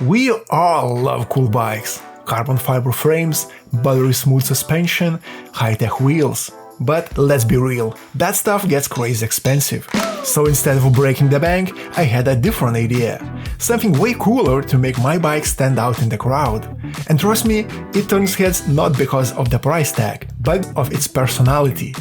We all love cool bikes. Carbon fiber frames, buttery smooth suspension, high-tech wheels. But let's be real, that stuff gets crazy expensive. So instead of breaking the bank, I had a different idea. Something way cooler to make my bike stand out in the crowd. And trust me, it turns heads not because of the price tag, but of its personality.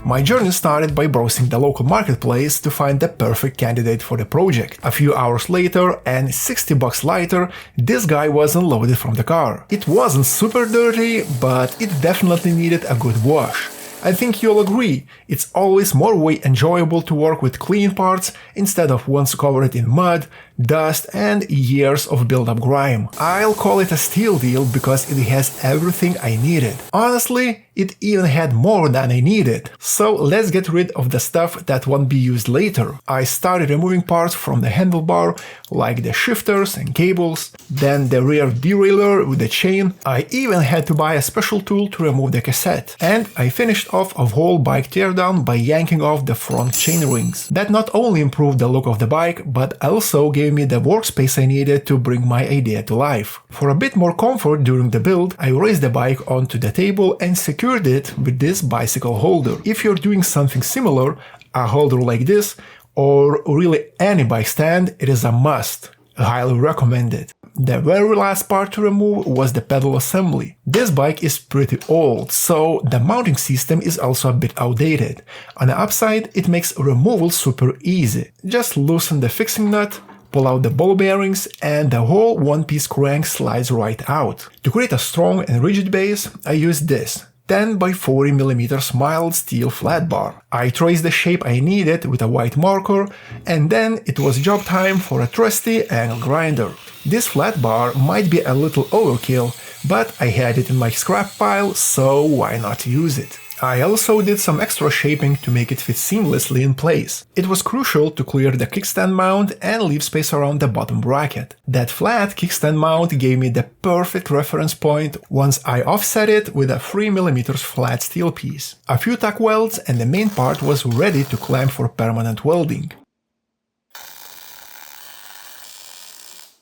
My journey started by browsing the local marketplace to find the perfect candidate for the project. A few hours later, and $60 later, this guy was unloaded from the car. It wasn't super dirty, but it definitely needed a good wash. I think you'll agree, it's always more way enjoyable to work with clean parts instead of ones covered in mud, dust and years of build-up grime. I'll call it a steal deal because it has everything I needed. Honestly, it even had more than I needed. So let's get rid of the stuff that won't be used later. I started removing parts from the handlebar, like the shifters and cables, then the rear derailleur with the chain. I even had to buy a special tool to remove the cassette. And I finished off a whole bike teardown by yanking off the front chain rings. That not only improved the look of the bike, but also gave me the workspace I needed to bring my idea to life. For a bit more comfort during the build, I raised the bike onto the table and secured it with this bicycle holder. If you're doing something similar, a holder like this, or really any bike stand, it is a must. Highly recommended. The very last part to remove was the pedal assembly. This bike is pretty old, so the mounting system is also a bit outdated. On the upside, it makes removal super easy. Just loosen the fixing nut, pull out the ball bearings, and the whole one-piece crank slides right out. To create a strong and rigid base, I used this 10 by 40 mm mild steel flat bar. I traced the shape I needed with a white marker, and then it was job time for a trusty angle grinder. This flat bar might be a little overkill, but I had it in my scrap pile, so why not use it? I also did some extra shaping to make it fit seamlessly in place. It was crucial to clear the kickstand mount and leave space around the bottom bracket. That flat kickstand mount gave me the perfect reference point once I offset it with a 3 mm flat steel piece. A few tack welds and the main part was ready to clamp for permanent welding.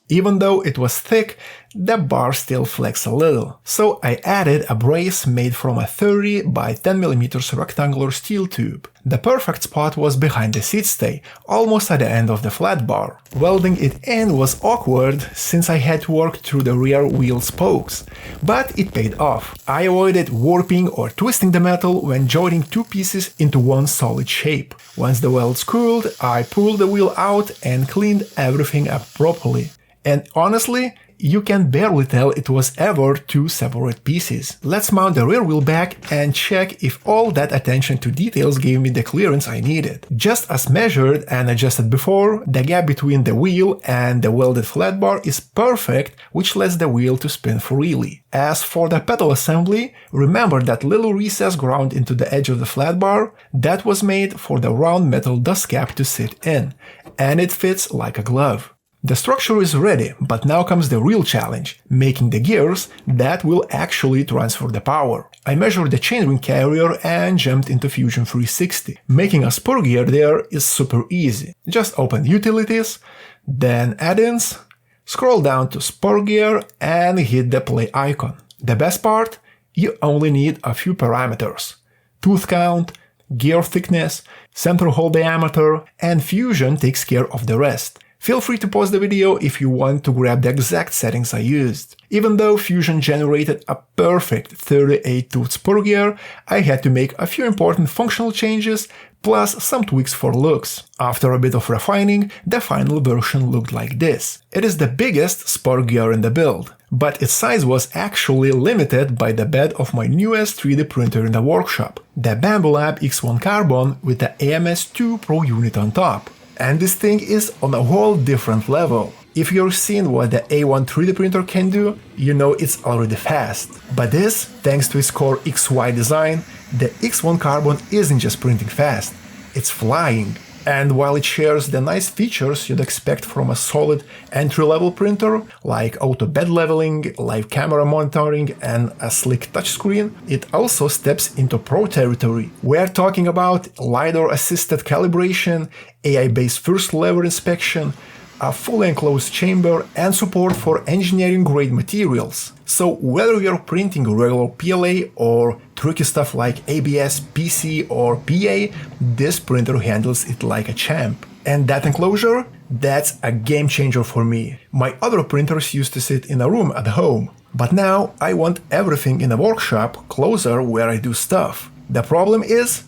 Even though it was thick, the bar still flexed a little, so I added a brace made from a 30 by 10 mm rectangular steel tube. The perfect spot was behind the seat stay, almost at the end of the flat bar. Welding it in was awkward since I had to work through the rear wheel spokes, but it paid off. I avoided warping or twisting the metal when joining two pieces into one solid shape. Once the welds cooled, I pulled the wheel out and cleaned everything up properly. And honestly, you can barely tell it was ever two separate pieces. Let's mount the rear wheel back and check if all that attention to details gave me the clearance I needed. Just as measured and adjusted before, the gap between the wheel and the welded flat bar is perfect, which lets the wheel to spin freely. As for the pedal assembly, remember that little recess ground into the edge of the flat bar? That was made for the round metal dust cap to sit in, and it fits like a glove. The structure is ready, but now comes the real challenge, making the gears that will actually transfer the power. I measured the chainring carrier and jumped into Fusion 360. Making a spur gear there is super easy. Just open Utilities, then Add-ins, scroll down to spur gear and hit the play icon. The best part? You only need a few parameters: tooth count, gear thickness, center hole diameter, and Fusion takes care of the rest. Feel free to pause the video if you want to grab the exact settings I used. Even though Fusion generated a perfect 38-tooth spur gear, I had to make a few important functional changes, plus some tweaks for looks. After a bit of refining, the final version looked like this. It is the biggest spur gear in the build, but its size was actually limited by the bed of my newest 3D printer in the workshop, the bambulab X1 Carbon with the AMS2 Pro unit on top. And this thing is on a whole different level. If you're seeing what the A1 3D printer can do, you know it's already fast. But this, thanks to its core XY design, the X1 Carbon isn't just printing fast, it's flying. And while it shares the nice features you'd expect from a solid entry-level printer, like auto bed leveling, live camera monitoring, and a slick touchscreen, it also steps into pro territory. We're talking about LiDAR-assisted calibration, AI-based first lever inspection, a fully enclosed chamber, and support for engineering-grade materials. So whether you're printing regular PLA or tricky stuff like ABS, PC or PA, this printer handles it like a champ. And that enclosure? That's a game changer for me. My other printers used to sit in a room at home, but now I want everything in a workshop closer where I do stuff. The problem is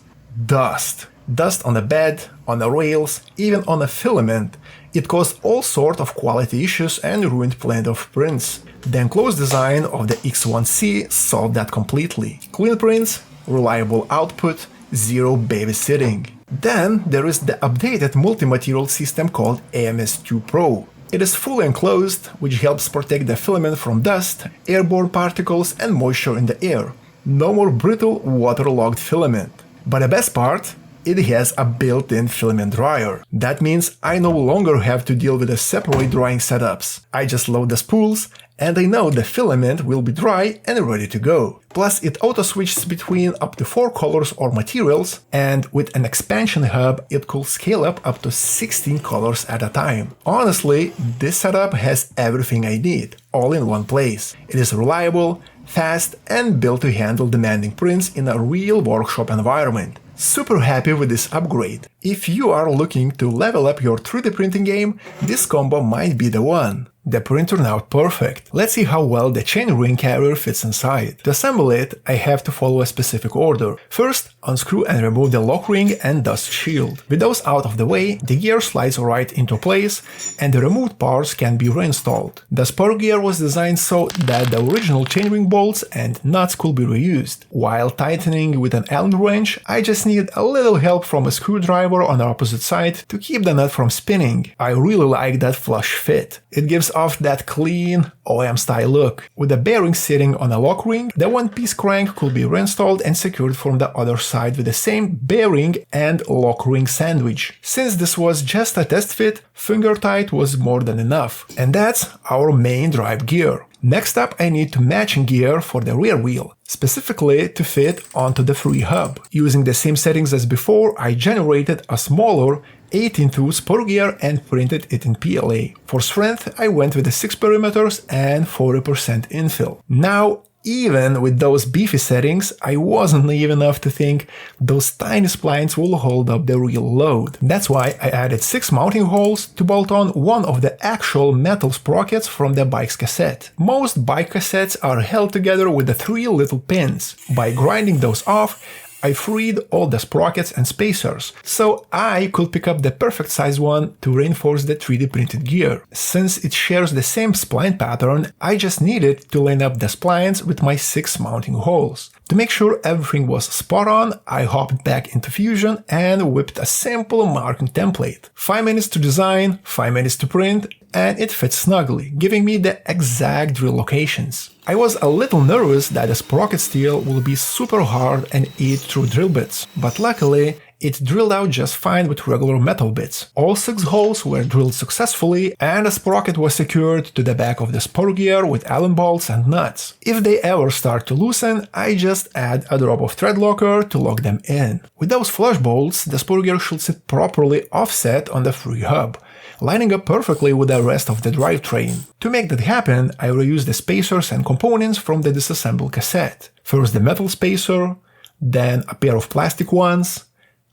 dust. Dust on the bed, on the rails, even on a filament. It caused all sorts of quality issues and ruined plenty of prints. The enclosed design of the X1C solved that completely. Clean prints, reliable output, zero babysitting. Then there is the updated multi-material system called AMS2 Pro. It is fully enclosed, which helps protect the filament from dust, airborne particles and moisture in the air. No more brittle, waterlogged filament. But the best part? It has a built-in filament dryer. That means I no longer have to deal with the separate drying setups. I just load the spools, and I know the filament will be dry and ready to go. Plus it auto-switches between up to 4 colors or materials, and with an expansion hub it could scale up to 16 colors at a time. Honestly, this setup has everything I need, all in one place. It is reliable, fast, and built to handle demanding prints in a real workshop environment. Super happy with this upgrade. If you are looking to level up your 3D printing game, this combo might be the one. The print turned out perfect. Let's see how well the chain ring carrier fits inside. To assemble it, I have to follow a specific order. First, unscrew and remove the lock ring and dust shield. With those out of the way, the gear slides right into place, and the removed parts can be reinstalled. The spur gear was designed so that the original chainring bolts and nuts could be reused. While tightening with an Allen wrench, I just need a little help from a screwdriver on the opposite side to keep the nut from spinning. I really like that flush fit. It gives off that clean, OEM style look. With the bearing sitting on a lock ring, the one-piece crank could be reinstalled and secured from the other side with the same bearing and lock ring sandwich. Since this was just a test fit, finger tight was more than enough. And that's our main drive gear. Next up, I need to matching gear for the rear wheel, specifically to fit onto the free hub. Using the same settings as before, I generated a smaller 18-tooth spur gear and printed it in PLA. For strength, I went with the 6 perimeters and 40% infill. Now, even with those beefy settings, I wasn't naive enough to think those tiny splines will hold up the real load. That's why I added 6 mounting holes to bolt on one of the actual metal sprockets from the bike's cassette. Most bike cassettes are held together with the 3 little pins. By grinding those off, I freed all the sprockets and spacers, so I could pick up the perfect size one to reinforce the 3D printed gear. Since it shares the same spline pattern, I just needed to line up the splines with my 6 mounting holes. To make sure everything was spot on, I hopped back into Fusion and whipped a simple marking template. 5 minutes to design, 5 minutes to print, and it fits snugly, giving me the exact drill locations. I was a little nervous that the sprocket steel will be super hard and eat through drill bits, but luckily it drilled out just fine with regular metal bits. All 6 holes were drilled successfully, and the sprocket was secured to the back of the spur gear with Allen bolts and nuts. If they ever start to loosen, I just add a drop of thread locker to lock them in. With those flush bolts, the spur gear should sit properly offset on the free hub, lining up perfectly with the rest of the drivetrain. To make that happen, I reused the spacers and components from the Disassembling cassette. First the metal spacer, then a pair of plastic ones,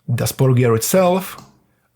the spur gear itself,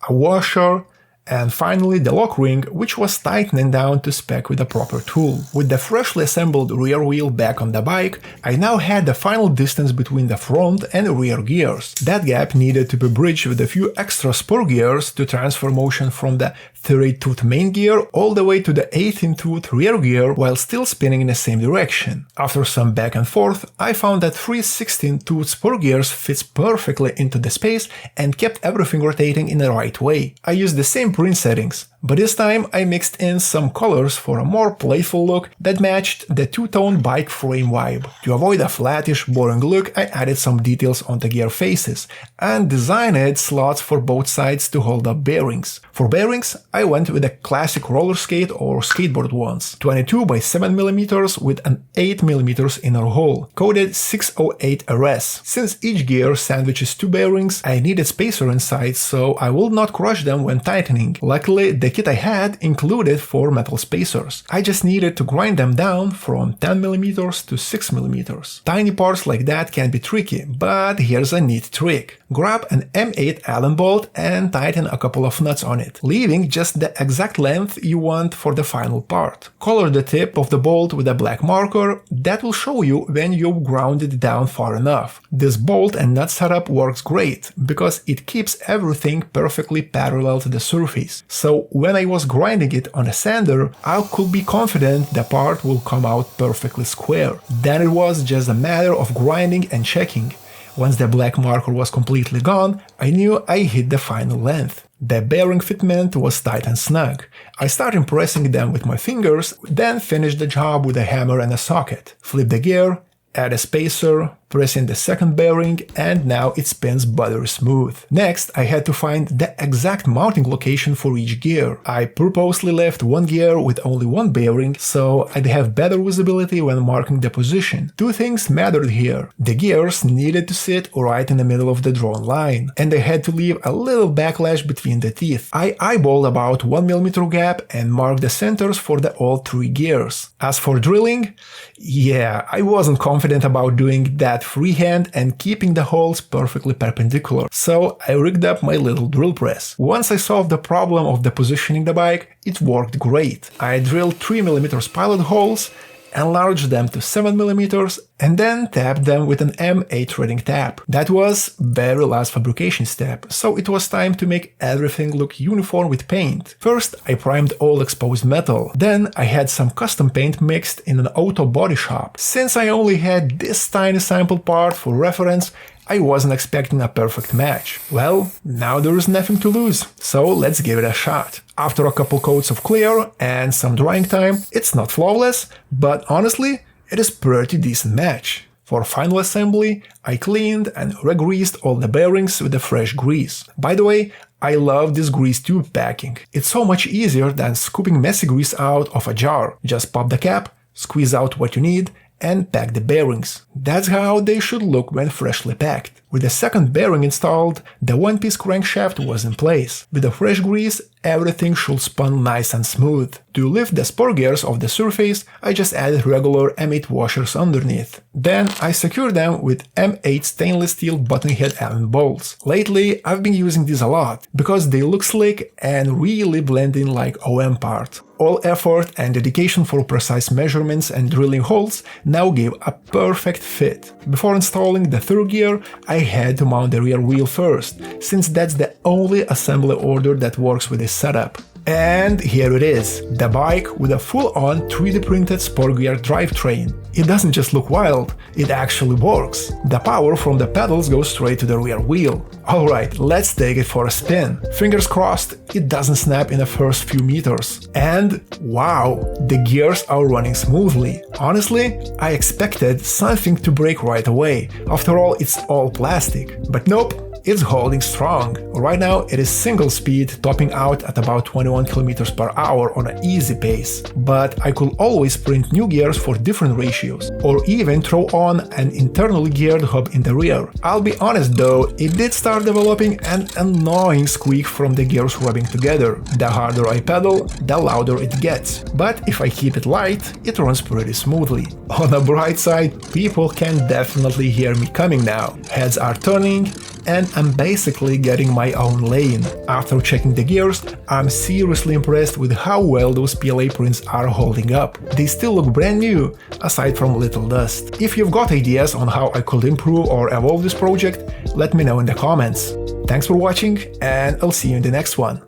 a washer, and finally the lock ring, which was tightened down to spec with a proper tool. With the freshly assembled rear wheel back on the bike, I now had the final distance between the front and rear gears. That gap needed to be bridged with a few extra spur gears to transfer motion from the 30-tooth main gear all the way to the 18-tooth rear gear while still spinning in the same direction. After some back and forth, I found that 3 16-tooth spur gears fits perfectly into the space and kept everything rotating in the right way. I used the same print settings, but this time I mixed in some colors for a more playful look that matched the two-tone bike frame vibe. To avoid a flattish, boring look, I added some details on the gear faces and designed slots for both sides to hold up bearings. For bearings, I went with the classic roller skate or skateboard ones, 22 by 7 mm with an 8 mm inner hole, coded 608 RS. Since each gear sandwiches 2 bearings, I needed spacer inside so I will not crush them when tightening. Luckily, the The kit I had included 4 metal spacers. I just needed to grind them down from 10mm to 6mm. Tiny parts like that can be tricky, but here's a neat trick. Grab an M8 Allen bolt and tighten a couple of nuts on it, leaving just the exact length you want for the final part. Color the tip of the bolt with a black marker. That will show you when you've ground it down far enough. This bolt and nut setup works great because it keeps everything perfectly parallel to the surface. So when I was grinding it on a sander, I could be confident the part will come out perfectly square. Then it was just a matter of grinding and checking. Once the black marker was completely gone, I knew I hit the final length. The bearing fitment was tight and snug. I started pressing them with my fingers, then finished the job with a hammer and a socket. Flip the gear, add a spacer, press in the second bearing, and now it spins buttery smooth. Next, I had to find the exact mounting location for each gear. I purposely left one gear with only one bearing, so I'd have better visibility when marking the position. 2 things mattered here. The gears needed to sit right in the middle of the drawn line, and I had to leave a little backlash between the teeth. I eyeballed about 1mm gap and marked the centers for all 3 gears. As for drilling, yeah, I wasn't confident about doing that freehand and keeping the holes perfectly perpendicular, so I rigged up my little drill press. Once I solved the problem of the positioning the bike, it worked great. I drilled 3mm pilot holes, enlarged them to 7mm, and then tapped them with an M8 threading tap. That was very last fabrication step, so it was time to make everything look uniform with paint. First, I primed all exposed metal, then I had some custom paint mixed in an auto body shop. Since I only had this tiny sample part for reference, I wasn't expecting a perfect match. Well, now there is nothing to lose, so let's give it a shot. After a couple coats of clear and some drying time, it's not flawless, but honestly, it is pretty decent match. For final assembly, I cleaned and re-greased all the bearings with a fresh grease. By the way, I love this grease tube packing. It's so much easier than scooping messy grease out of a jar. Just pop the cap, squeeze out what you need, and pack the bearings. That's how they should look when freshly packed. With the second bearing installed, the one-piece crankshaft was in place. With the fresh grease, everything should spun nice and smooth. To lift the spur gears off the surface, I just added regular M8 washers underneath. Then I secured them with M8 stainless steel button head Allen bolts. Lately, I've been using these a lot, because they look slick and really blend in like OM part. All effort and dedication for precise measurements and drilling holes now gave a perfect fit. Before installing the third gear, I had to mount the rear wheel first, since that's the only assembly order that works with this setup. And here it is, the bike with a full-on 3D printed spur gear drivetrain. It doesn't just look wild, it actually works. The power from the pedals goes straight to the rear wheel. Alright, let's take it for a spin. Fingers crossed, it doesn't snap in the first few meters. And wow, the gears are running smoothly. Honestly, I expected something to break right away. After all, it's all plastic. But nope. It's holding strong. Right now it is single speed, topping out at about 21 km per hour on an easy pace. But I could always print new gears for different ratios, or even throw on an internally geared hub in the rear. I'll be honest though, it did start developing an annoying squeak from the gears rubbing together. The harder I pedal, the louder it gets. But if I keep it light, it runs pretty smoothly. On the bright side, people can definitely hear me coming now. Heads are turning, and I'm basically getting my own lane. After checking the gears, I'm seriously impressed with how well those PLA prints are holding up. They still look brand new, aside from little dust. If you've got ideas on how I could improve or evolve this project, let me know in the comments. Thanks for watching, and I'll see you in the next one.